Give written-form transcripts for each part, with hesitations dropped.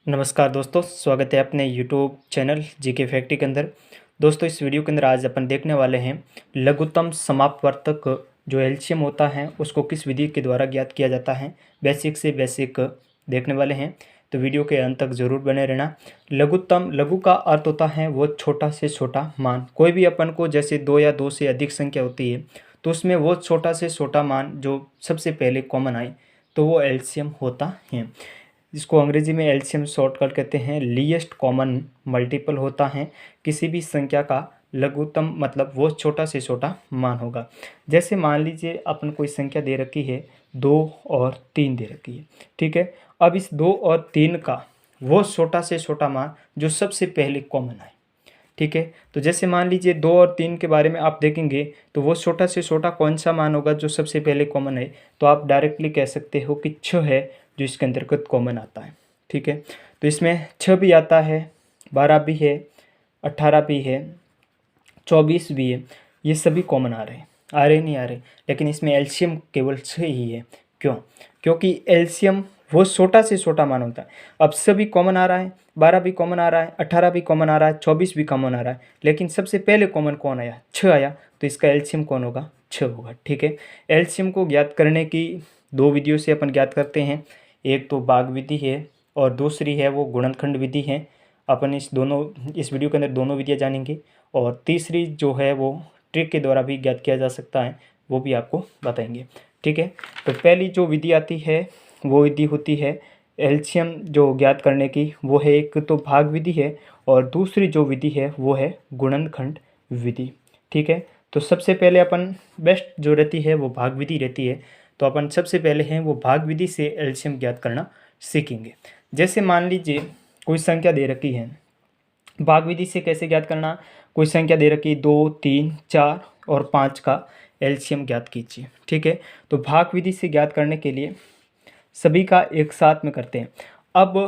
नमस्कार दोस्तों, स्वागत है अपने यूट्यूब चैनल जीके फैक्ट्री के अंदर। दोस्तों, इस वीडियो के अंदर आज अपन देखने वाले हैं लघुत्तम समापवर्तक जो एलसीएम होता है उसको किस विधि के द्वारा ज्ञात किया जाता है। बेसिक से बेसिक देखने वाले हैं, तो वीडियो के अंत तक ज़रूर बने रहना। लघुत्तम, लघु का अर्थ होता है वो छोटा से छोटा मान। कोई भी अपन को जैसे 2 या 2 से अधिक संख्या होती है तो उसमें वो छोटा से छोटा मान जो सबसे पहले कॉमन आए तो वो एलसीएम होता है। जिसको अंग्रेजी में एलसीएम शॉर्टकट कहते हैं। लीस्ट कॉमन मल्टीपल होता है किसी भी संख्या का लघुत्तम, मतलब वो छोटा से छोटा मान होगा। जैसे मान लीजिए अपन कोई संख्या दे रखी है 2 और 3 दे रखी है, ठीक है। अब इस 2 और 3 का वो छोटा से छोटा मान जो सबसे पहले कॉमन आए, ठीक है। तो जैसे मान लीजिए 2 और 3 के बारे में आप देखेंगे तो वो छोटा से छोटा कौन सा मान होगा जो सबसे पहले कॉमन है, तो आप डायरेक्टली कह सकते हो कि 6 है जो इसके अंतर्गत कॉमन आता है, ठीक है। तो इसमें 6 भी आता है, 12 भी है, 18 भी है, 24 भी है। ये सभी कॉमन आ रहे हैं, आ रहे नहीं आ रहे, लेकिन इसमें एलसीएम केवल 6 ही है। क्यों? क्योंकि एलसीएम वो छोटा से छोटा मान होता है। अब सभी कॉमन आ रहा है, 12 भी कॉमन आ रहा है, 18 भी कॉमन आ रहा है, 24 भी कॉमन आ रहा है, लेकिन सबसे पहले कॉमन कौन आया? 6 आया, तो इसका एलसीएम कौन होगा? 6 होगा, ठीक है। एलसीएम को ज्ञात करने की 2 विधियों से अपन ज्ञात करते हैं। एक तो भाग विधि है और दूसरी है वो गुणनखंड विधि है। अपन इस वीडियो के अंदर दोनों विधियाँ जानेंगे, और तीसरी जो है वो ट्रिक के द्वारा भी ज्ञात किया जा सकता है, वो भी आपको बताएंगे, ठीक है। तो पहली जो विधि आती है वो विधि होती है एलसीएम जो ज्ञात करने की, वो है एक तो भाग विधि है, और दूसरी जो विधि है वो है गुणनखंड विधि, ठीक है। तो सबसे पहले अपन बेस्ट जो रहती है वो भाग विधि रहती है। तो अपन सबसे पहले हैं वो भाग विधि से एलसीएम ज्ञात करना सीखेंगे। जैसे मान लीजिए कोई संख्या दे रखी है, भाग विधि से कैसे ज्ञात करना? कोई संख्या दे रखी 2, 3, 4 और 5 का एलसीएम ज्ञात कीजिए, ठीक है। तो भाग विधि से ज्ञात करने के लिए सभी का एक साथ में करते हैं। अब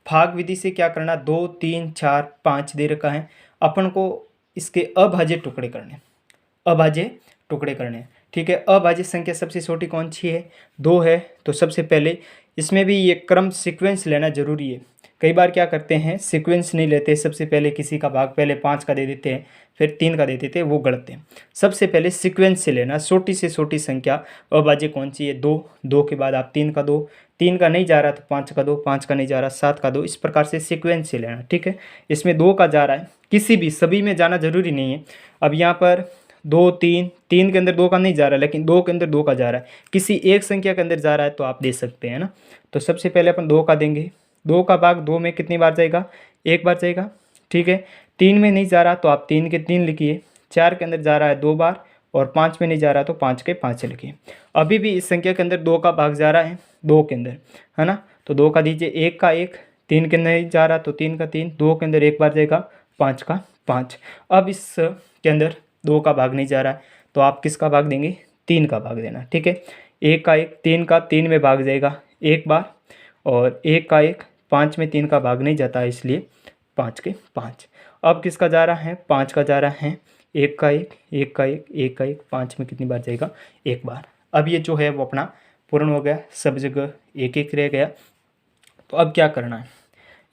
भाग विधि से क्या करना? 2, 3, 4, 5 दे रखा है, अपन को इसके अभाज्य टुकड़े करने, अभाज्य टुकड़े करने हैं, ठीक है। अभाज्य संख्या सबसे छोटी कौन सी है? 2 है। तो सबसे पहले इसमें भी ये क्रम सीक्वेंस लेना जरूरी है। कई बार क्या करते हैं, सीक्वेंस नहीं लेते, सबसे पहले किसी का भाग पहले 5 का दे देते हैं, फिर 3 का दे देते हैं, वो गलत है। सबसे पहले सीक्वेंस से लेना, छोटी से छोटी संख्या अभाज्य कौन सी है? 2। 2 के बाद आप 3 का दो, 3 का नहीं जा रहा तो 5 का दो, 5 का नहीं जा रहा 7 का दो, इस प्रकार से सीक्वेंस से लेना, ठीक है। इसमें 2 का जा रहा है, किसी भी सभी में जाना जरूरी नहीं है। अब यहाँ पर 2, 3, 3 के अंदर 2 का नहीं जा रहा, लेकिन 2 के अंदर 2 का जा रहा है, किसी एक संख्या के अंदर जा रहा है तो आप दे सकते हैं ना। तो सबसे पहले अपन 2 का देंगे। 2 का भाग 2 में कितनी बार जाएगा? एक बार जाएगा, ठीक है। 3 में नहीं जा रहा तो आप 3 के 3 लिखिए। 4 के अंदर जा रहा है 2 बार, और 5 में नहीं जा रहा तो 5 के 5 लिखिए। अभी भी इस संख्या के अंदर 2 का भाग जा रहा है 2 के अंदर, है ना। तो 2 का दीजिए, 1 का 1, 3 के अंदर नहीं जा रहा तो 3 का 3, 2 के अंदर एक बार जाएगा, 5 का 5। अब इस के अंदर 2 का भाग नहीं जा रहा है तो आप किसका भाग देंगे? 3 का भाग देना, ठीक है। 1 का 1, 3 का 3 में भाग जाएगा एक बार, और 1 का 1, 5 में 3 का भाग नहीं जाता है, इसलिए 5 के 5। अब किसका जा रहा है? 5 का जा रहा है। 1 का 1, 1 का 1, 1 का 1, 5 में कितनी बार जाएगा? एक बार। अब ये जो है वो अपना पूर्ण हो गया, सब जगह एक एक रह गया। तो अब क्या करना है?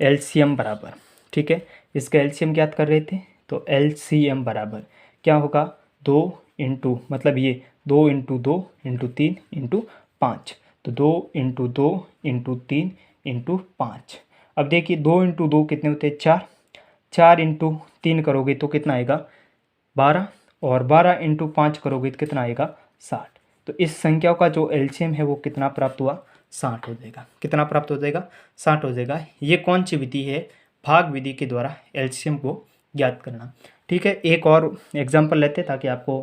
एलसीएम बराबर, ठीक है। इसका एलसीएम ज्ञात कर रहे थे, तो एलसीएम बराबर क्या होगा? 2 इंटू, मतलब ये 2 इंटू 2 इंटू 3 इंटू 5। तो 2 इंटू 2 इंटू 3 इंटू 5। अब देखिए 2 इंटू 2 कितने होते हैं? 4। 4 इंटू 3 करोगे तो कितना आएगा? 12। और 12 इंटू 5 करोगे तो कितना आएगा? 60। तो इस संख्या का जो एलसीएम है वो कितना प्राप्त हुआ? 60 हो जाएगा। कितना प्राप्त हो जाएगा? 60 हो जाएगा। ये कौन सी विधि है? भाग विधि के द्वारा एलसीएम को ज्ञात करना, ठीक है। एक और एग्जांपल लेते हैं ताकि आपको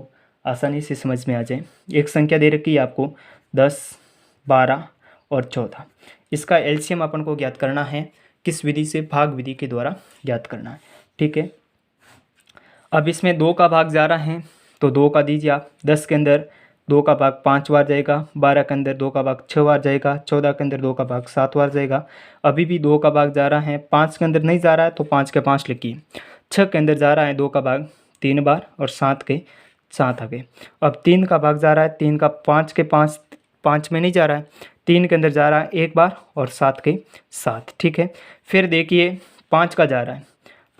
आसानी से समझ में आ जाए। एक संख्या दे रखी है आपको 10, 12 और 14। इसका एलसीएम अपन को ज्ञात करना है किस विधि से? भाग विधि के द्वारा ज्ञात करना है, ठीक है। अब इसमें 2 का भाग जा रहा है, तो 2 का दीजिए आप। 10 के अंदर 2 का भाग 5 बार जाएगा, 12 के अंदर 2 का भाग 6 बार जाएगा, 14 के अंदर 2 का भाग 7 बार जाएगा। अभी भी 2 का भाग जा रहा है, 5 के अंदर नहीं जा रहा है तो 5 के 5 लिखिए। 6 के अंदर जा रहा है 2 का भाग 3 बार, और 7 के 7 आ गए। अब 3 का भाग जा रहा है, 3 का 5 के 5, 5 में नहीं जा रहा है, 3 के अंदर जा रहा है एक बार और 7 के 7, ठीक है। फिर देखिए 5 का जा रहा है,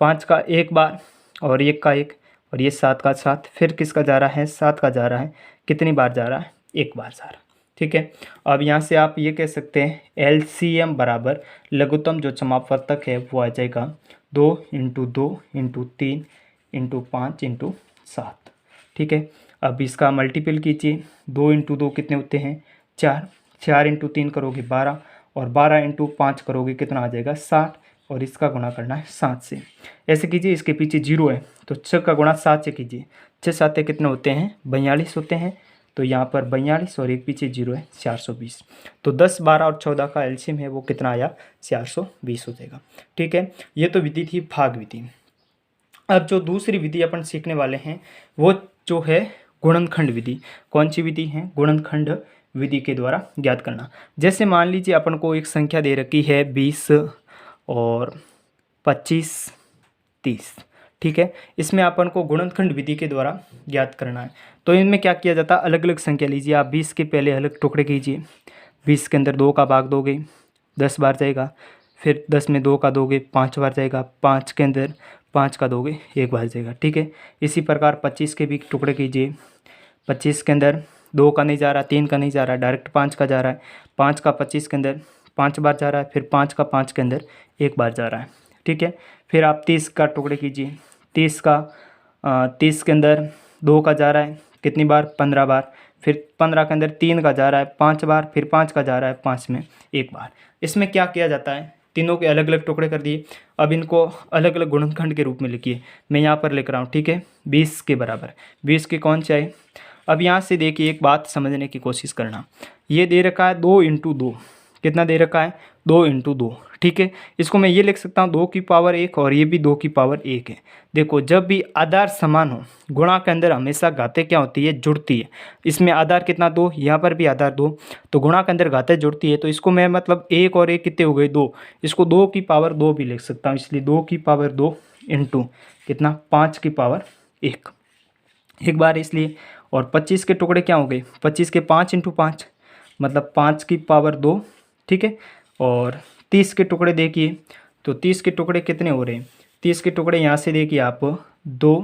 5 का एक बार और 1 का 1 और ये 7 का 7। फिर किसका जा रहा है, 7 का जा रहा है, कितनी बार जा रहा है, एक बार जा रहा है, ठीक है। अब यहाँ से आप ये कह सकते हैं LCM बराबर लघुत्तम जो समापवर्तक है वो आ जाएगा 2 × 2 × 3 × 5 × 7, ठीक है। अब इसका मल्टीपल कीजिए, 2 × 2 कितने होते हैं, 4, 4 × 3 करोगे 12 और 12 × 5 करोगे कितना आ जाएगा 60 और इसका गुणा करना है 7 से। ऐसे कीजिए, इसके पीछे 0 है तो 6 का गुणा 7 से कीजिए, 6 7 कितने होते हैं, 42 होते हैं। तो यहाँ पर 42 और एक पीछे 0 है, 420। तो 10, 12 और 14 का एलसीएम है वो कितना आया, 420 हो जाएगा, ठीक है। ये तो विधि थी भाग विधि। अब जो दूसरी विधि अपन सीखने वाले हैं वो जो है गुणनखंड विधि। कौन सी विधि है, गुणनखंड विधि के द्वारा ज्ञात करना। जैसे मान लीजिए अपन को एक संख्या दे रखी है 20 और 25, 30, ठीक है। इसमें अपन को गुणनखंड विधि के द्वारा ज्ञात करना है। तो इनमें क्या किया जाता है, अलग अलग संख्या लीजिए आप, 20 के पहले अलग टुकड़े कीजिए, 20 के अंदर 2 का भाग दोगे 10 बार जाएगा, फिर 10 में 2 का दोगे 5 बार जाएगा, 5 के अंदर 5 का दोगे 1 बार जाएगा, ठीक है। इसी प्रकार 25 के भी टुकड़े कीजिए, 25 के अंदर 2 का नहीं जा रहा, 3 का नहीं जा रहा, डायरेक्ट 5 का जा रहा है, 5 का 25 के अंदर 5 बार जा रहा है, फिर 5 का 5 के अंदर 1 बार जा रहा है, ठीक है। फिर आप 30 का टुकड़े कीजिए, 30 के अंदर 2 का जा रहा है कितनी बार, 15 बार, फिर 15 के अंदर 3 का जा रहा है 5 बार, फिर 5 का जा रहा है 5 में 1 बार। इसमें क्या किया जाता है, तीनों के अलग अलग टुकड़े कर दिए, अब इनको अलग अलग गुणनखंड के रूप में लिखिए। मैं यहाँ पर लिख रहा हूँ, ठीक है, 20 के बराबर, 20 के कौन से आए। अब यहाँ से देखिए एक बात समझने की कोशिश करना, ये दे रखा है 2 × 2, कितना दे रखा है, 2 × 2, ठीक है। इसको मैं ये लिख सकता हूँ 2 की पावर 1 और ये भी 2 की पावर 1 है। देखो जब भी आधार समान हो, गुणा के अंदर हमेशा घातें क्या होती है, जुड़ती है। इसमें आधार कितना 2, यहाँ पर भी आधार 2, तो गुणा के अंदर घातें जुड़ती है। तो इसको मैं मतलब 1 और 1 कितने हो गए, 2, इसको 2 की पावर 2 भी लिख सकता हूँ, इसलिए 2 की पावर 2 × कितना, 5 की पावर 1, एक बार इसलिए। और 25 के टुकड़े क्या हो गए, 25 के 5 × 5 मतलब 5 की पावर 2, ठीक है। और 30 के टुकड़े देखिए, तो 30 के टुकड़े कितने हो रहे हैं, 30 के टुकड़े यहाँ से देखिए आप 2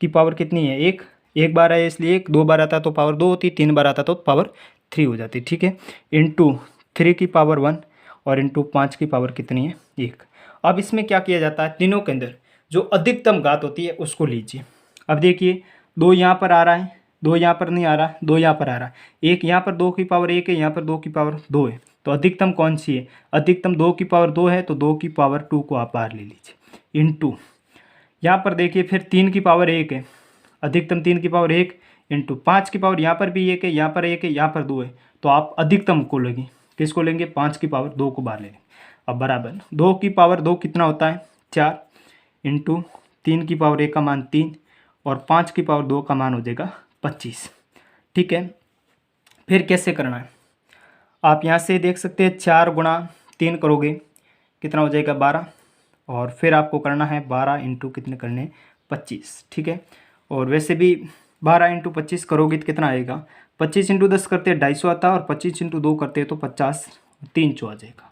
की पावर कितनी है, 1, एक बार है इसलिए 1, 2 बार आता तो पावर 2 होती, 3 बार आता तो पावर 3 हो जाती, ठीक है। × 3 की पावर 1 और × 5 की पावर कितनी है, 1। अब इसमें क्या किया जाता है, तीनों के अंदर जो अधिकतम घात होती है उसको लीजिए। अब देखिए 2 यहाँ पर आ रहा है, 2 यहाँ पर नहीं आ रहा, 2 यहाँ पर आ रहा है, 1 यहाँ पर 2 की पावर 1 है, यहाँ पर 2 की पावर 2 है, तो अधिकतम कौन सी है, अधिकतम 2 की पावर 2 है, तो 2 की पावर 2 को आप बाहर ले लीजिए, × यहाँ पर देखिए फिर 3 की पावर 1 है, अधिकतम 3 की पावर 1 × 5 की पावर यहाँ पर भी 1 है, यहाँ पर 1 है, यहाँ पर 2 है, तो आप अधिकतम को लेंगे, किसको लेंगे, 5 की पावर 2 को बाहर लेंगे। अब बराबर 2 की पावर 2 कितना होता है, 4 × 3 की पावर 1 का मान 3 और 5 की पावर 2 का मान हो जाएगा 25, ठीक है। फिर कैसे करना है, आप यहाँ से देख सकते हैं 4 × 3 करोगे कितना हो जाएगा 12, और फिर आपको करना है 12 × कितने करने, 25, ठीक है। और वैसे भी 12 × 25 करोगे तो कितना आएगा, 25 × 10 करते 250 आता है और 25 × 2 करते तो 50, 300 आ जाएगा,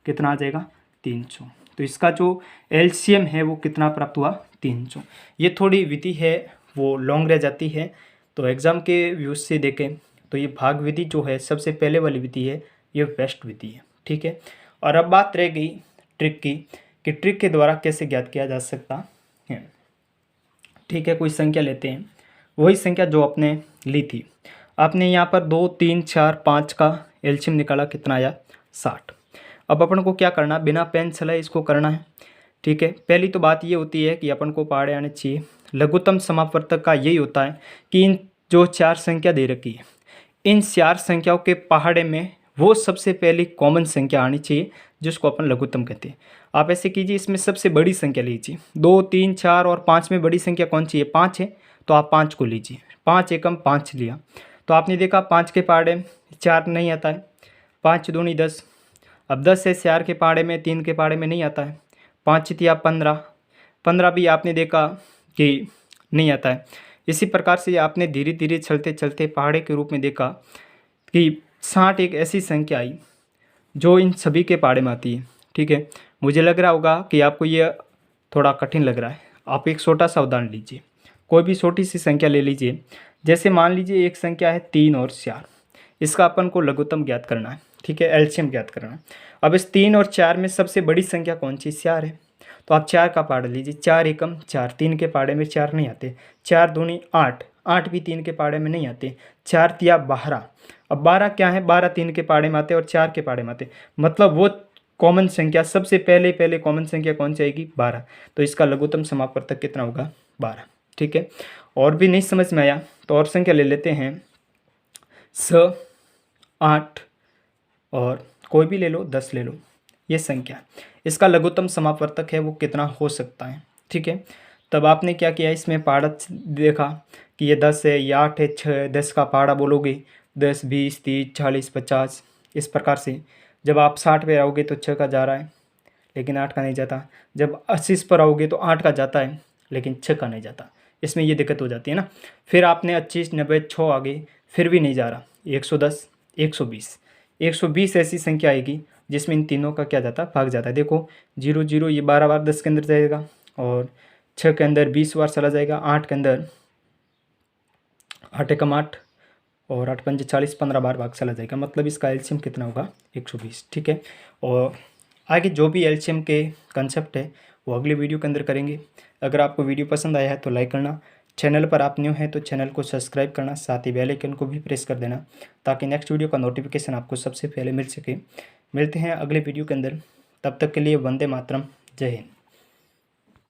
कितना आ जाएगा 300। तो इसका जो एलसीएम है वो कितना प्राप्त हुआ, 300। ये थोड़ी विधि है वो लॉन्ग रह जाती है, तो एग्ज़ाम के व्यूज़ से देखें तो ये भाग विधि जो है सबसे पहले वाली विधि है, ये बेस्ट विधि है, ठीक है। और अब बात रह गई ट्रिक की, कि ट्रिक के द्वारा कैसे ज्ञात किया जा सकता है, ठीक है। कोई संख्या लेते हैं, वही संख्या जो आपने ली थी, आपने यहाँ पर 2, 3, 4, 5 का एलसीएम निकाला, कितना आया 60। अब अपन को क्या करना, बिना पेन चलाए इसको करना है, ठीक है। पहली तो बात ये होती है कि अपन को पहाड़े आने चाहिए। लघुत्तम समापवर्तक का यही होता है कि इन जो 4 संख्या दे रखी है, इन 4 संख्याओं के पहाड़े में वो सबसे पहली कॉमन संख्या आनी चाहिए जिसको अपन लघुत्तम कहते हैं। आप ऐसे कीजिए, इसमें सबसे बड़ी संख्या लीजिए, 2, 3, 4 और 5 में बड़ी संख्या कौन सी है, 5 है, तो आप 5 को लीजिए, 5 एकम 5 लिया, तो आपने देखा 5 के पहाड़े 4 नहीं आता है, 5 दूनी 10, अब 10 है 4 के पहाड़े में, 3 के पहाड़े में नहीं आता है, 5 तिया 15, 15 भी आपने देखा कि नहीं आता है। इसी प्रकार से आपने धीरे धीरे चलते चलते पहाड़े के रूप में देखा कि 60 एक ऐसी संख्या आई जो इन सभी के पाड़े में आती है। ठीक है, मुझे लग रहा होगा कि आपको ये थोड़ा कठिन लग रहा है। आप एक छोटा सा उदाहरण लीजिए, कोई भी छोटी सी संख्या ले लीजिए। जैसे मान लीजिए एक संख्या है 3 और 4, इसका अपन को लघुत्तम ज्ञात करना है। ठीक है, एलसीएम ज्ञात करना है। अब इस 3 और 4 में सबसे बड़ी संख्या कौन सी? 4 है। तो आप 4 का पाड़ा लीजिए, 4 एकम 4, 3 के पाड़े में 4 नहीं आते, 4 दूनी 8, 8 भी 3 के पाड़े में नहीं आते, 4 तिया 12। अब 12 क्या है? 12 3 के पाड़े में आते और 4 के पाड़े में आते, मतलब वो कॉमन संख्या सबसे पहले कॉमन संख्या कौन सी आएगी? 12। तो इसका लघुत्तम समापवर्तक कितना होगा? 12। ठीक है, और भी नहीं समझ में आया तो और संख्या ले लेते हैं, 6, 8 और कोई भी ले लो, 10 ले लो, ये संख्या, इसका लघुत्तम समापवर्तक है वो कितना हो सकता है? ठीक है, तब आपने क्या किया, इसमें पाड़ा देखा कि ये 10 है, ये 8 है, 6 है, 10 का पाड़ा बोलोगे 10, 20, 30, 40, 50, इस प्रकार से। जब आप 60 पे आओगे तो 6 का जा रहा है लेकिन 8 का नहीं जाता, जब 80 पर आओगे तो 8 का जाता है लेकिन 6 का नहीं जाता, इसमें ये दिक्कत हो जाती है ना। फिर आपने 25, 90, 6 आगे, फिर भी नहीं जा रहा, 110, 120, 120 ऐसी संख्या आएगी जिसमें इन तीनों का क्या जाता? भाग जाता है। देखो 0 0 ये 12 बार 10 के अंदर जाएगा, और 6 के अंदर 20 बार चला जाएगा, 8 के अंदर 8 एकम 8 और 8 पंजे 40, 15 बार भाग चला जाएगा, मतलब इसका एलसीएम कितना होगा? 120। ठीक है, और आगे जो भी एलसीएम के कंसेप्ट है वो अगले वीडियो के अंदर करेंगे। अगर आपको वीडियो पसंद आया है तो लाइक करना, चैनल पर आप न्यू हैं तो चैनल को सब्सक्राइब करना, साथ ही बेल आइकन को भी प्रेस कर देना ताकि नेक्स्ट वीडियो का नोटिफिकेशन आपको सबसे पहले मिल सके। मिलते हैं अगले वीडियो के अंदर, तब तक के लिए वंदे मातरम, जय हिंद।